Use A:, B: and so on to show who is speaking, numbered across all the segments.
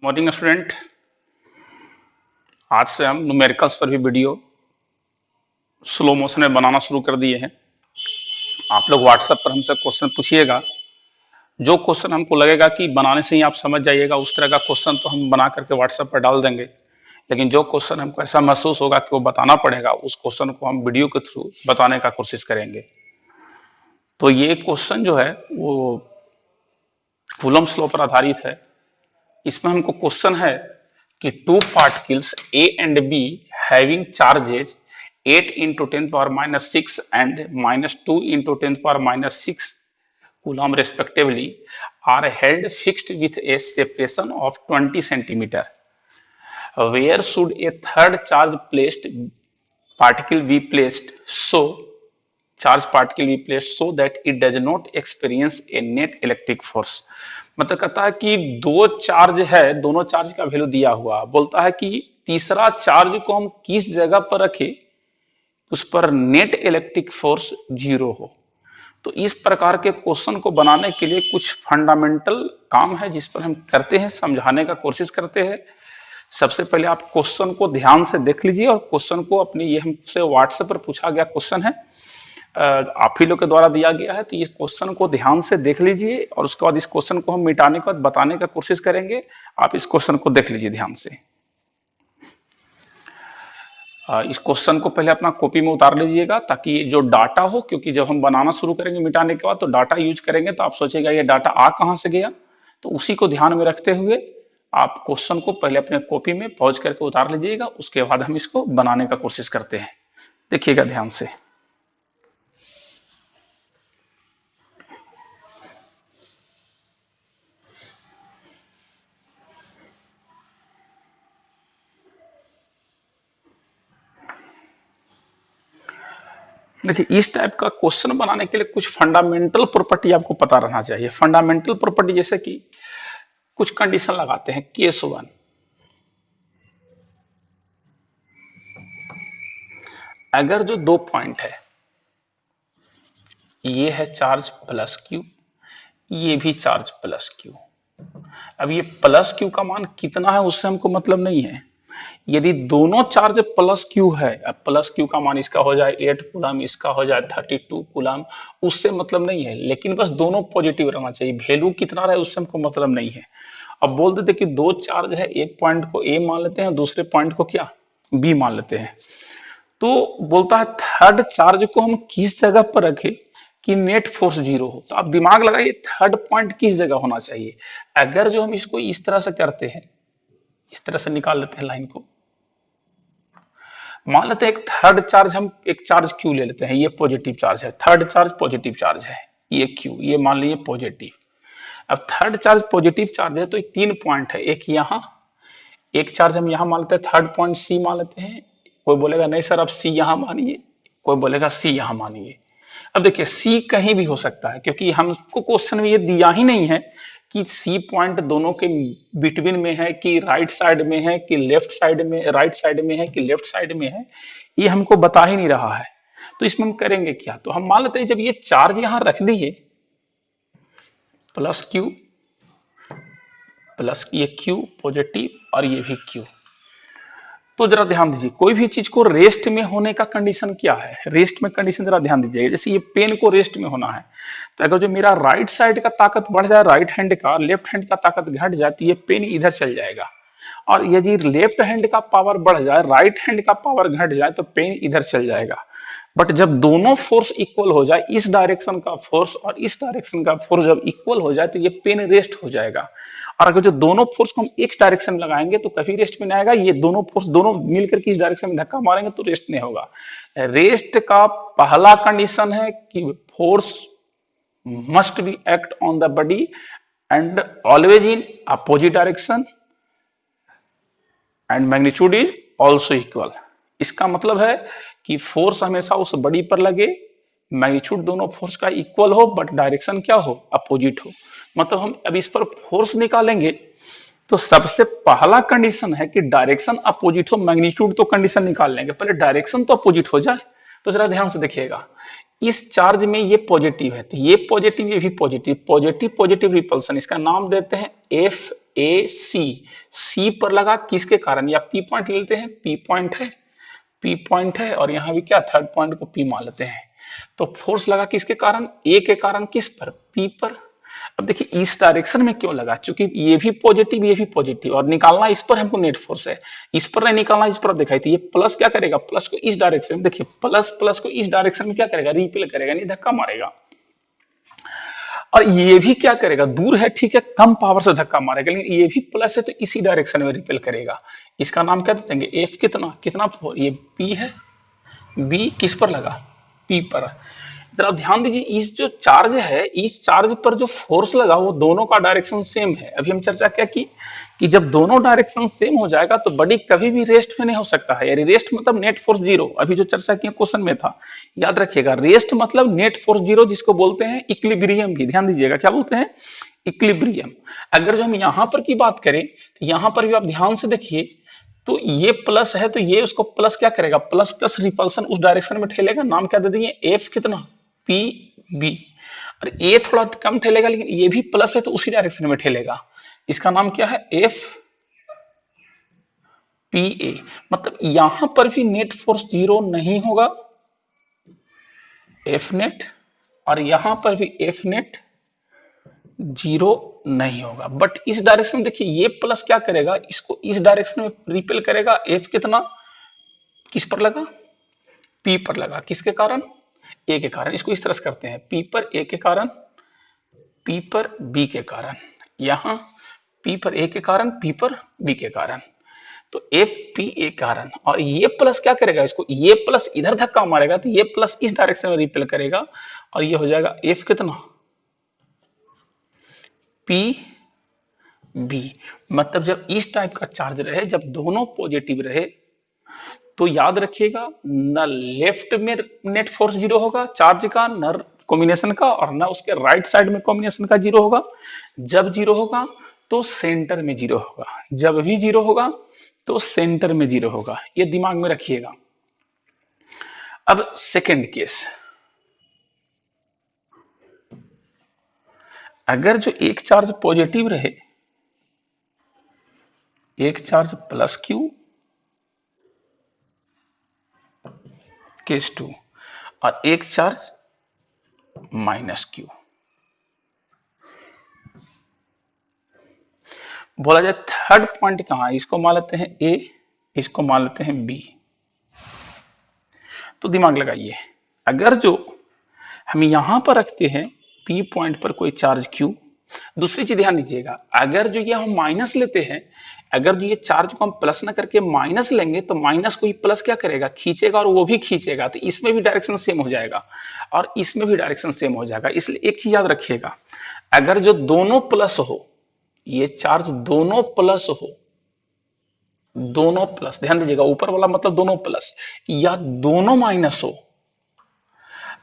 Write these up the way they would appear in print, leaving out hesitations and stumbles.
A: Morning student. आज से हम न्यूमेरिकल्स पर भी वीडियो स्लो मोशन में बनाना शुरू कर दिए हैं। आप लोग व्हाट्सएप पर हमसे क्वेश्चन पूछिएगा। जो क्वेश्चन हमको लगेगा कि बनाने से ही आप समझ जाइएगा उस तरह का क्वेश्चन तो हम बना करके व्हाट्सएप पर डाल देंगे। लेकिन जो क्वेश्चन हमको ऐसा महसूस होगा कि वो बताना पड़ेगा, उस क्वेश्चन को हम वीडियो के थ्रू बताने का कोशिश करेंगे। तो ये क्वेश्चन जो है वो कूलम्ब्स लॉ पर आधारित है। इसमें हमको क्वेश्चन है कि two particles A and B having charges 8 into 10 power minus 6 and minus 2 into 10 power minus 6 coulomb respectively are held fixed with a separation of 20 centimeter. Where should a third charge placed particle be placed so that it does not experience a net electric force? मतलब कहता है कि दो charge है, दोनों charge का value दिया हुआ, बोलता है कि तीसरा चार्ज को हम किस जगह पर रखें उस पर नेट इलेक्ट्रिक फोर्स 0 हो। तो इस प्रकार के क्वेश्चन को बनाने के लिए कुछ फंडामेंटल काम है जिस पर हम करते हैं, समझाने का कोशिश करते हैं। सबसे पहले आप क्वेश्चन को ध्यान से देख लीजिए और क्वेश्चन को अपनी, ये हमसे व्हाट्सएप पर पूछा गया क्वेश्चन है, आप ही लोग के द्वारा दिया गया है। तो इस क्वेश्चन को ध्यान से देख लीजिए और उसके बाद इस क्वेश्चन को हम मिटाने के बाद बताने का कोशिश करेंगे। आप इस क्वेश्चन को देख लीजिए ध्यान से। इस क्वेश्चन को पहले अपना कॉपी में उतार लीजिएगा ताकि जो डाटा हो, क्योंकि जब हम बनाना शुरू करेंगे मिटाने के बाद तो डाटा यूज करेंगे, तो आप सोचेगा ये डाटा आ कहां से गया। तो उसी को ध्यान में रखते हुए आप क्वेश्चन को पहले अपने कॉपी में पॉज करके उतार लीजिएगा, उसके बाद हम इसको बनाने का कोशिश करते हैं। देखिएगा ध्यान से। देखिए, इस टाइप का क्वेश्चन बनाने के लिए कुछ फंडामेंटल प्रॉपर्टी आपको पता रहना चाहिए। फंडामेंटल प्रॉपर्टी जैसे कि कुछ कंडीशन लगाते हैं। केस 1, अगर जो दो पॉइंट है, ये है चार्ज प्लस क्यू, ये भी चार्ज प्लस क्यू। अब ये प्लस क्यू का मान कितना है उससे हमको मतलब नहीं है। यदि दोनों चार्ज प्लस क्यू है, अब प्लस क्यू का मान इसका हो जाए 8 कूलम, इसका हो जाए 32 कूलम, उससे मतलब नहीं है। लेकिन बस दोनों पॉजिटिव रहना चाहिए, वैल्यू कितना रहे उससे हमको मतलब नहीं है। अब बोल देते कि दो चार्ज है, एक पॉइंट को ए मान लेते हैं, दूसरे पॉइंट को क्या बी मान लेते हैं। तो बोलता है थर्ड चार्ज को हम किस जगह पर रखें कि नेट फोर्स 0 हो। तो आप दिमाग लगाइए, थर्ड पॉइंट किस जगह होना चाहिए। अगर जो हम इसको इस तरह से करते हैं, इस तरह से निकाल लेते हैं लाइन को, मान लेते हैं एक थर्ड चार्ज, हम एक चार्ज क्यू ले लेते हैं, ये पॉजिटिव चार्ज है, थर्ड चार्ज पॉजिटिव चार्ज है, ये क्यू, ये मान लीजिए पॉजिटिव। अब थर्ड चार्ज पॉजिटिव चार्ज है तो एक 3 पॉइंट है, एक यहां, एक चार्ज हम यहां मान लेते हैं, थर्ड पॉइंट सी मान लेते हैं। कोई बोलेगा नहीं सर अब सी यहां मानिए, कोई बोलेगा सी यहां मानिए। अब देखिए सी कहीं भी हो सकता है, क्योंकि हमको क्वेश्चन में ये दिया ही नहीं है कि सी पॉइंट दोनों के बिटवीन में है कि राइट साइड में है कि लेफ्ट साइड में, राइट साइड में है कि लेफ्ट साइड में है, ये हमको बता ही नहीं रहा है। तो इसमें हम करेंगे क्या, तो हम मान लेते हैं जब ये चार्ज यहां रख दिए प्लस क्यू, प्लस ये क्यू पॉजिटिव और ये भी क्यू, तो जरा ध्यान दीजिए कोई भी चीज को रेस्ट में होने का कंडीशन क्या है। रेस्ट में कंडीशन जरा ध्यान दीजिएगा, जैसे ये पेन को रेस्ट में होना है, तो अगर जो मेरा राइट साइड का ताकत बढ़ जाए, राइट हैंड का, लेफ्ट हैंड का ताकत घट जाए, तो ये पेन इधर चल जाएगा। और यदि लेफ्ट हैंड का पावर बढ़ जाए, राइट हैंड का पावर घट जाए, तो पेन इधर चल जाएगा। बट जब दोनों फोर्स इक्वल हो जाए, इस डायरेक्शन का फोर्स और इस डायरेक्शन का फोर्स जब इक्वल हो जाए, तो ये पेन रेस्ट हो जाएगा। और अगर जो दोनों फोर्स को हम एक डायरेक्शन में लगाएंगे तो कभी रेस्ट में नहीं आएगा, ये दोनों फोर्स दोनों मिलकर के इस डायरेक्शन में धक्का मारेंगे तो रेस्ट नहीं होगा। रेस्ट का पहला कंडीशन है कि force must be act on the body and always in opposite direction and magnitude is also equal. इसका मतलब है कि फोर्स हमेशा उस बॉडी पर लगे, मैग्नीट्यूड दोनों फोर्स का इक्वल हो, बट डायरेक्शन क्या हो, अपोजिट हो। मतलब हम अब इस पर फोर्स निकालेंगे तो सबसे पहला कंडीशन है कि डायरेक्शन अपोजिट हो, मैग्नीट्यूड तो कंडीशन निकाल लेंगे, पहले डायरेक्शन तो अपोजिट हो जाए। तो जरा ध्यान से देखिएगा, इस चार्ज में ये पॉजिटिव है तो ये पॉजिटिव, ये भी पॉजिटिव, पॉजिटिव पॉजिटिव रिपल्सन, इसका नाम देते हैं एफ ए सी पर लगा किसके कारण, या पी पॉइंट लेते हैं, पी पॉइंट है और यहां भी क्या थर्ड पॉइंट को पी मान लेते हैं। तो फोर्स लगा किसके कारण, ए के कारण, किस पर, पी पर। अब देखिए इस डायरेक्शन में क्यों लगा, क्योंकि ये भी पॉजिटिव और निकालना इस पर हमको नेट फोर्स है, इस पर नहीं निकालना, इस पर दिखाई थी। ये प्लस क्या करेगा, प्लस को इस डायरेक्शन में, देखिए प्लस को इस डायरेक्शन में क्या करेगा, रिपेल करेगा, नहीं धक्का मारेगा। और ये भी क्या करेगा, दूर है ठीक है, कम पावर से धक्का मारेगा, लेकिन ये भी प्लस है तो इसी डायरेक्शन में रिपेल करेगा। इसका नाम क्या देंगे, एफ कितना कितना, ये पी है, बी किस पर लगा, पी पर। जरा ध्यान दीजिए इस जो चार्ज है, इस चार्ज पर जो फोर्स लगा वो दोनों का डायरेक्शन सेम है। अभी हम चर्चा क्या की कि जब दोनों डायरेक्शन सेम हो जाएगा तो बॉडी कभी भी रेस्ट में नहीं हो सकता है, यानी रेस्ट मतलब नेट फोर्स जीरो। अभी जो चर्चा की क्वेश्चन में था, याद रखिएगा, रेस्ट मतलब नेट फोर्स जीरो, जिसको बोलते हैं इक्विलिब्रियम भी। ध्यान दीजिएगा क्या बोलते हैं, इक्विलिब्रियम। अगर जो हम यहां पर की बात करें तो यहां पर भी आप ध्यान से देखिए, तो ये प्लस है तो ये उसको प्लस क्या करेगा, प्लस प्लस रिपल्सन उस डायरेक्शन में ठेलेगा। नाम क्या दे दिए, एफ कितना, पी बी। और ये थोड़ा कम ठेलेगा लेकिन ये भी प्लस है तो उसी डायरेक्शन में ठेलेगा। इसका नाम क्या है, एफ पी ए। मतलब यहां पर भी नेट फोर्स जीरो नहीं होगा, एफ नेट, और यहां पर भी एफ नेट जीरो नहीं होगा। बट इस डायरेक्शन में देखिए ये प्लस क्या करेगा, इसको इस डायरेक्शन में रिपेल करेगा। एफ कितना किस पर लगा, पी पर लगा, किसके कारण, ए के कारण। इसको इस तरह से करते हैं, पी पर ए के कारण, पी पर बी के कारण, यहां पी पर ए के कारण, पी पर बी के कारण। तो एफ पी ए कारण, और ये प्लस क्या करेगा, इसको ये प्लस इधर धक्का मारेगा तो ये प्लस इस डायरेक्शन में रिपेल करेगा और ये हो जाएगा एफ कितना, पी बी। मतलब जब इस टाइप का चार्ज रहे, जब दोनों पॉजिटिव रहे, तो याद रखिएगा न लेफ्ट में नेट फोर्स जीरो होगा चार्ज का, न कॉम्बिनेशन का, और न उसके राइट साइड में कॉम्बिनेशन का जीरो होगा। जब जीरो होगा तो सेंटर में जीरो होगा, जब भी जीरो होगा तो सेंटर में जीरो होगा, ये दिमाग में रखिएगा। अब सेकेंड केस, अगर जो एक चार्ज पॉजिटिव रहे, एक charge plus Q, case two, और एक चार्ज माइनस क्यू। बोला जाए थर्ड पॉइंट कहां है, इसको मान लेते हैं ए, इसको मान लेते हैं बी। तो दिमाग लगाइए, अगर जो हम यहां पर रखते हैं पी पॉइंट पर कोई चार्ज क्यू, दूसरी चीज ध्यान दीजिएगा, अगर जो ये हम माइनस लेते हैं, अगर जो ये चार्ज को हम प्लस ना करके माइनस लेंगे तो माइनस को ही प्लस क्या करेगा, खींचेगा, और वो भी खींचेगा, तो इसमें भी डायरेक्शन सेम हो जाएगा और इसमें भी डायरेक्शन सेम हो जाएगा। इसलिए एक चीज याद रखिएगा, अगर जो दोनों प्लस हो, ये चार्ज दोनों प्लस हो, दोनों प्लस, ध्यान दीजिएगा ऊपर वाला मतलब दोनों प्लस, या दोनों माइनस हो,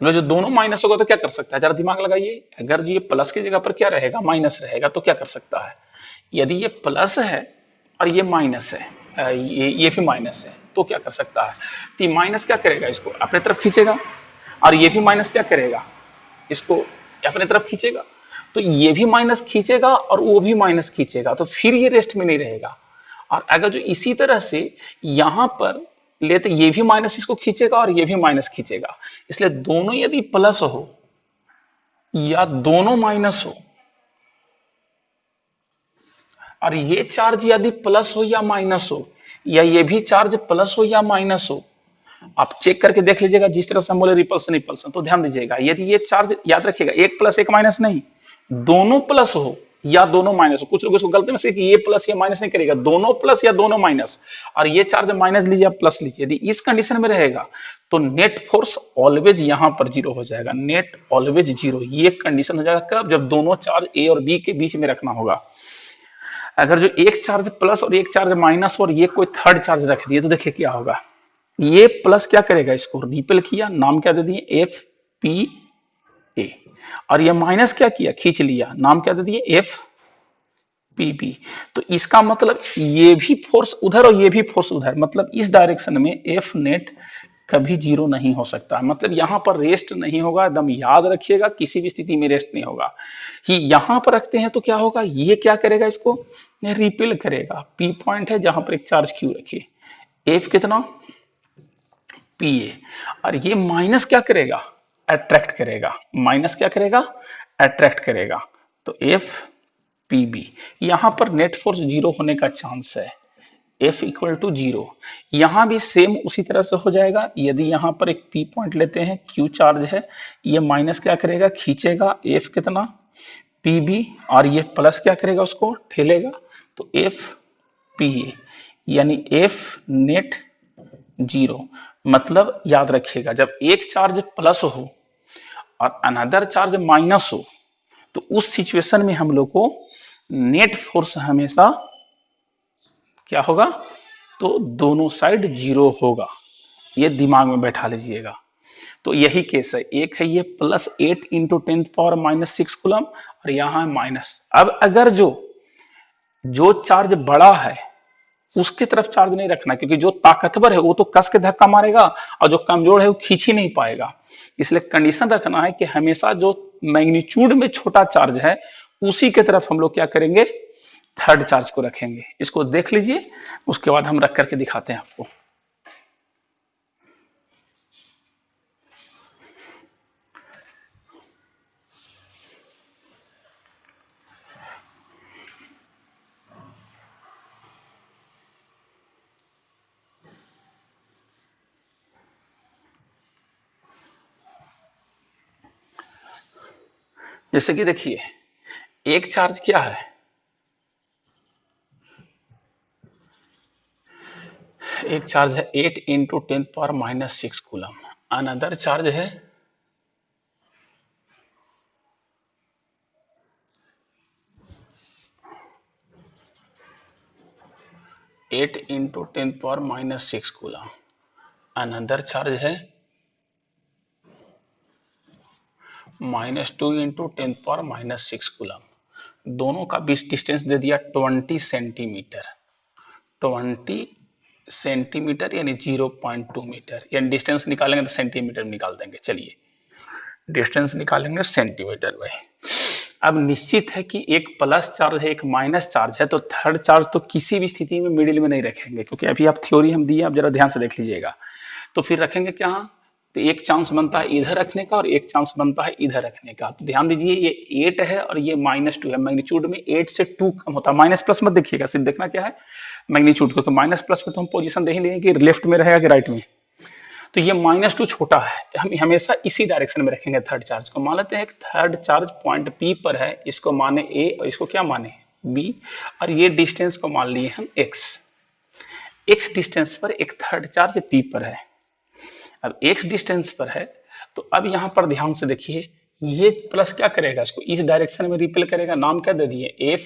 A: मतलब जो दोनों माइनस होगा तो क्या कर सकता है, जरा दिमाग लगाइए, अगर ये प्लस की जगह पर क्या रहेगा, माइनस रहेगा, तो क्या कर सकता है, यदि ये प्लस है और ये माइनस है, ये भी माइनस है, तो क्या कर सकता है, तो ये माइनस क्या करेगा, इसको अपने तरफ खींचेगा, और ये भी माइनस क्या करेगा, इसको अपने तरफ खींचेगा, तो ये भी माइनस खींचेगा और वो भी माइनस खींचेगा, तो फिर ये रेस्ट में नहीं रहेगा। और अगर जो इसी तरह से यहां पर लेते, ये भी माइनस इसको खींचेगा और ये भी माइनस खींचेगा, इसलिए दोनों यदि प्लस हो या दोनों माइनस हो, और ये चार्ज यदि प्लस हो या माइनस हो, या ये भी चार्ज प्लस हो या माइनस हो, आप चेक करके देख लीजिएगा, जिस तरह से हम बोले रिपल्सन रिपल्सन, तो ध्यान दीजिएगा, यदि ये चार्ज, याद रखिएगा एक प्लस एक माइनस नहीं, दोनों प्लस हो या दोनों माइनस हो। कुछ लोग इसको गलती में से कि ये प्लस या माइनस नहीं करेगा, दोनों प्लस या दोनों माइनस, और ये चार्ज माइनस लीजिए या प्लस लीजिए, यदि इस कंडीशन में रहेगा तो नेट फोर्स ऑलवेज यहां पर जीरो हो जाएगा, नेट ऑलवेज जीरो। ये कंडीशन हो जाएगा कब, जब दोनों चार्ज ए और बी के बीच में रखना होगा। अगर जो एक चार्ज प्लस और एक चार्ज माइनस और ये कोई थर्ड चार्ज रख दिए तो देखिए क्या होगा, ये प्लस क्या करेगा, इसको रिपेल किया, नाम क्या दे दिए, एफ पी ए, और ये माइनस क्या किया, खींच लिया, नाम क्या दे दिए, एफ पी बी। तो इसका मतलब ये भी फोर्स उधर और ये भी फोर्स उधर, मतलब इस डायरेक्शन में एफ नेट कभी जीरो नहीं हो सकता। मतलब यहां पर रेस्ट नहीं होगा, एकदम याद रखिएगा, किसी भी स्थिति में रेस्ट नहीं होगा। कि यहां पर रखते हैं तो क्या होगा, ये क्या करेगा, इसको रिपेल करेगा। पी पॉइंट है जहां पर एक चार्ज क्यू रखिए, एफ कितना पी ए, और ये माइनस क्या करेगा, अट्रैक्ट करेगा। माइनस क्या करेगा, अट्रैक्ट करेगा। तो एफ पी बी, यहां पर नेट फोर्स जीरो होने का चांस है, F इक्वल टू जीरो। यहां भी सेम उसी तरह से हो जाएगा। यदि यहां पर एक P पॉइंट लेते हैं, Q चार्ज है, ये माइनस क्या करेगा, खींचेगा, F कितना PB, और ये प्लस क्या करेगा, उसको ठेलेगा। तो F PA, यानी F नेट जीरो। मतलब याद रखिएगा, जब एक चार्ज प्लस हो और अनदर चार्ज माइनस हो, तो उस सिचुएशन में हम लोग को नेट फोर्स हमेशा क्या होगा, तो दोनों साइड जीरो होगा। ये दिमाग में बैठा लीजिएगा। तो यही केस है। एक है ये +8 इंटू 10⁻⁻6 कूलम, और यहां है माइनस। अब अगर जो चार्ज बड़ा है उसके तरफ चार्ज नहीं रखना, क्योंकि जो ताकतवर है वो तो कस के धक्का मारेगा, और जो कमजोर है वो खींच ही नहीं पाएगा। इसलिए कंडीशन रखना है कि हमेशा जो मैग्नीट्यूड में छोटा चार्ज है उसी के तरफ हम लोग क्या करेंगे, थर्ड चार्ज को रखेंगे। इसको देख लीजिए, उसके बाद हम रख करके दिखाते हैं आपको। जैसे कि देखिए, एक चार्ज क्या है, एक चार्ज है 8 इंटू 10⁻⁻6 कूलम। अनदर चार्ज है 8 इंटू 10⁻⁻6 कूलम। अनदर चार्ज है -2 इंटू 10⁻⁻6 कूलम। दोनों का बीच डिस्टेंस दे दिया 20 सेंटीमीटर। 20 सेंटीमीटर यानी 0.2 मीटर, यानी डिस्टेंस निकालेंगे तो सेंटीमीटर में निकाल देंगे। चलिए डिस्टेंस निकालेंगे सेंटीमीटर में। अब निश्चित है कि एक प्लस चार्ज है, एक माइनस चार्ज है, तो थर्ड चार्ज तो किसी भी स्थिति में मिडिल में नहीं रखेंगे, क्योंकि अभी आप थ्योरी हम दिए, आप जरा ध्यान से देख लीजिएगा। तो फिर रखेंगे क्या, तो एक चांस बनता है इधर रखने का और एक चांस बनता है इधर रखने का। तो ध्यान दीजिए, ये 8 है और ये -2 है। मैग्नीट्यूड में 8 से 2 कम होता है। माइनस प्लस मत देखिएगा, सिर्फ देखना क्या है, मैग्नीट्यूड को। तो माइनस प्लस में तो हम पोजीशन दे ही लेंगे कि लेफ्ट में रहेगा कि राइट में। तो ये -2 छोटा है, तो हम हमेशा इसी डायरेक्शन में रखेंगे थर्ड चार्ज को। मान लेते हैं एक थर्ड चार्ज पॉइंट P पर है, इसको माने A और इसको क्या माने B, और ये डिस्टेंस को मान लिए हम x डिस्टेंस पर एक थर्ड चार्ज P पर है। अब x डिस्टेंस पर है, तो अब यहां पर ध्यान से देखिए, ये प्लस क्या करेगा, इसको इस डायरेक्शन में रिपेल करेगा। नाम क्या दे दिए, F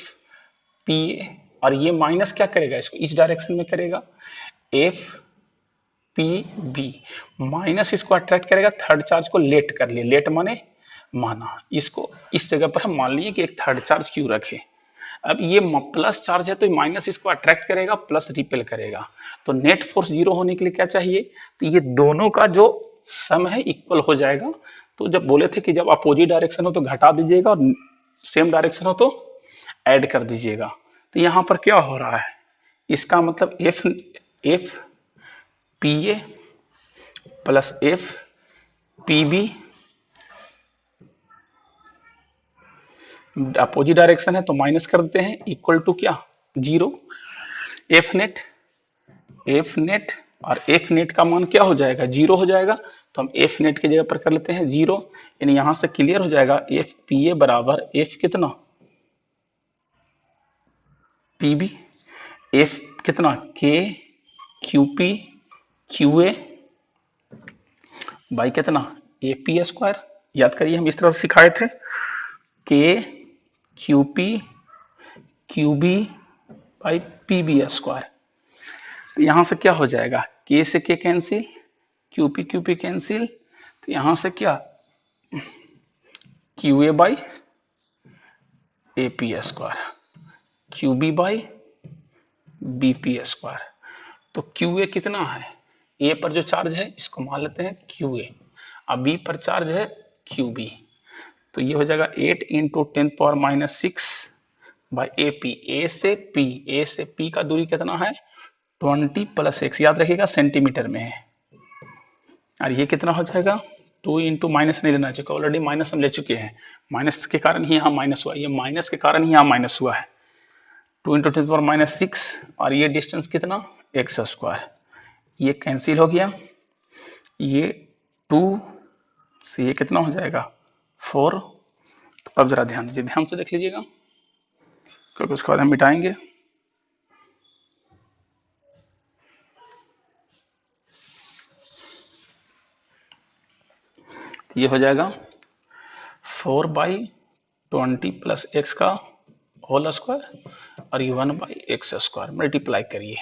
A: P A, और ये माइनस क्या करेगा, इसको इस डायरेक्शन में करेगा, F P B। माइनस इसको अट्रैक्ट करेगा, थर्ड चार्ज को लेट कर लिए, लेट माने माना। इसको इस जगह पर हम मान लिए कि एक थर्ड चार्ज क्यों रखे। अब ये प्लस चार्ज है तो माइनस इसको अट्रैक्ट करेगा, प्लस रिपेल करेगा। तो नेट फोर्स जीरो होने के लिए क्या चाहिए, तो ये दोनों का जो सम है इक्वल हो जाएगा। तो जब बोले थे कि जब अपोजिट डायरेक्शन हो तो घटा दीजिएगा, और सेम डायरेक्शन हो तो ऐड कर दीजिएगा। तो यहां पर क्या हो रहा है, इसका मतलब F P A plus F P B, opposite direction है तो माइनस कर देते हैं, इक्वल टू क्या, जीरो। एफ नेट और एफ नेट का मान क्या हो जाएगा, जीरो हो जाएगा। तो हम एफ नेट की जगह पर कर लेते हैं जीरो, यानी यहां से क्लियर हो जाएगा, एफ पी ए बराबर एफ कितना पी बी, एफ कितना के Q P Q A by कितना ए पी स्क्वायर। याद करिए, हम इस तरह से सिखाए थे, K Q P Q B by P B square. तो यहां से क्या हो जाएगा, के से के कैंसिल, क्यू पी कैंसिल, तो यहां से क्या Q A by A P square, Q B by B P square. तो क्यू ए कितना है, ए पर जो चार्ज है इसको मान लेते हैं क्यू ए, अब बी पर चार्ज है क्यू बी, तो ये हो जाएगा 8 इंटू 10⁻⁻6 बाई ए पी। ए से पी का दूरी कितना है 20 प्लस एक्स, याद रखिएगा सेंटीमीटर में है, और ये कितना हो जाएगा 2 इंटू माइनस नहीं लेना चाहिए, ऑलरेडी माइनस हम ले चुके हैं, माइनस के कारण ही यहाँ माइनस हुआ, ये माइनस के कारण ही यहाँ माइनस हुआ है, 2 इंटू 10⁻⁻6 और ये डिस्टेंस कितना एक्स स्क्वायर, ये कैंसिल हो गया, ये 2 से ये कितना हो जाएगा 4। तो अब जरा ध्यान दीजिए, ध्यान से देख लीजिएगा क्योंकि उसके बाद हम मिटाएंगे। ये हो जाएगा 4/20 प्लस एक्स का होल स्क्वायर और ये 1/x² मल्टीप्लाई करिए,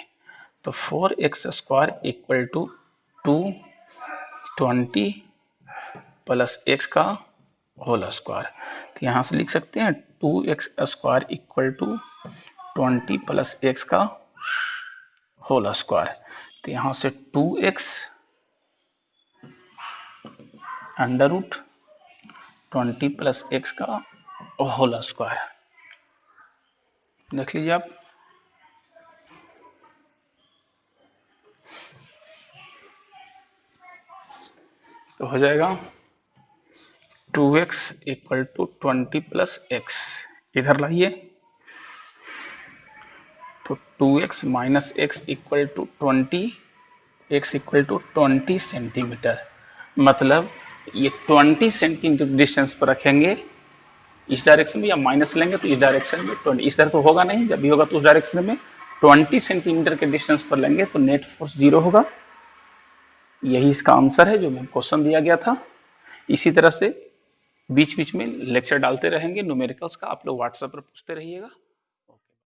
A: तो 4x² equal to 220 plus X का होल स्क्वायर, तो यहाँ से लिख सकते हैं 2x² equal to 20 plus X का होल स्क्वायर, तो यहाँ से 2x under root 20 plus X का होल स्क्वायर, देख लीजिए आप। तो हो जाएगा 2x equal to 20 plus x, इधर लाइए, तो 2x minus X equal to 20, x equal to 20 centimetre, मतलब ये 20 सेंटीमीटर डिस्टेंस पर रखेंगे इस डायरेक्शन में, या माइनस लेंगे तो इस डायरेक्शन में 20, इस तरह तो होगा नहीं, जब भी होगा तो उस डायरेक्शन में 20 सेंटीमीटर के डिस्टेंस पर लेंगे तो नेट फोर्स 0 होगा। यही इसका आंसर है जो मैं क्वेश्चन दिया गया था। इसी तरह से बीच बीच में लेक्चर डालते रहेंगे न्यूमेरिकल्स का, आप लोग व्हाट्सएप पर पूछते रहिएगा।